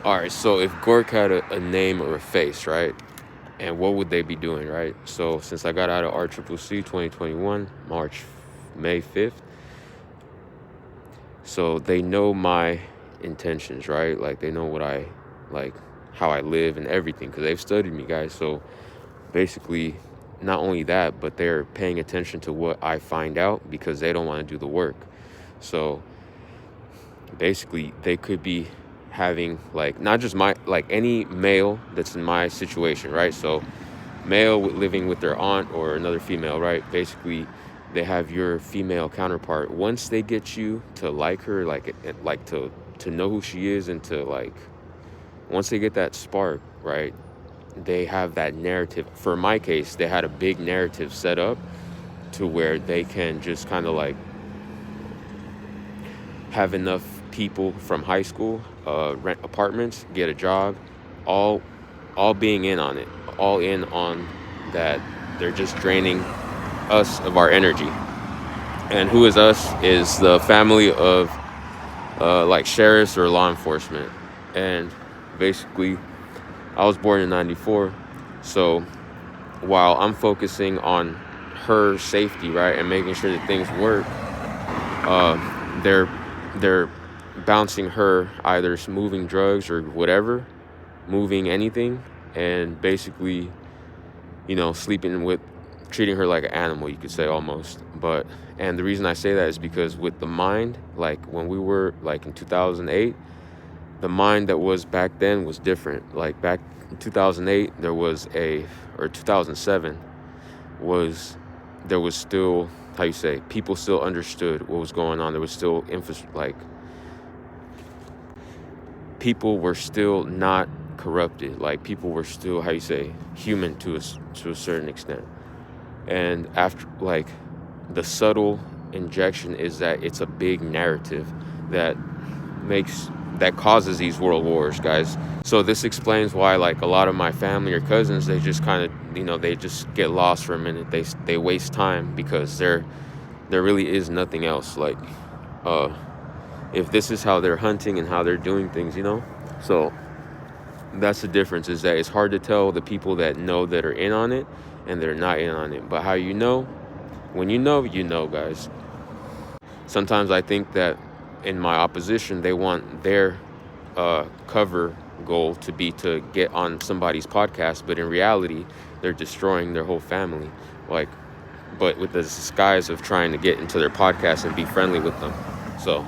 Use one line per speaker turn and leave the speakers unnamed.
All right, so if Gork had a name or a face, right? And what would they be doing, right? So since I got out of RCCC 2021, May 5th, so they know my intentions, right? Like they know what like, how I live and everything, because they've studied me, guys. So basically, not only that, but they're paying attention to what I find out because they don't want to do the work. So basically, they could be having like not just my like any male that's in my situation, right? So male living with their aunt or another female, right? Basically, they have your female counterpart. Once they get you to like her, like to know who she is, and to like once they get that spark, right? They have that narrative. For my case, they had a big narrative set up to where they can just kind of like have enough people from high school, rent apartments, get a job, all all being in on it, all in on that. They're just draining us of our energy. And who is us is the family of like sheriffs or law enforcement. And basically, I was born in 94. So while I'm focusing on her safety, right, and making sure that things work, they're they're bouncing her either moving drugs or whatever, moving anything, and basically, sleeping with, treating her like an animal, you could say almost. But and the reason I say that is because with the mind, like when we were like in 2008, the mind that was back then was different. Like back in 2008, there was or 2007 was, there was still, how you say, people still understood what was going on. There was still like people were still not corrupted. Like people were still, how you say, human to a certain extent. And after, like, the subtle injection is that it's a big narrative that makes that causes these world wars, guys. So this explains why, like, a lot of my family or cousins, they just kind of, they just get lost for a minute. They waste time because there really is nothing else. Like, if this is how they're hunting and how they're doing things. So that's the difference, is that it's hard to tell the people that know, that are in on it, and they're not in on it. But how when you know, guys. Sometimes I think that in my opposition, they want their cover goal to be to get on somebody's podcast, but in reality, they're destroying their whole family. Like, but with the disguise of trying to get into their podcast and be friendly with them. So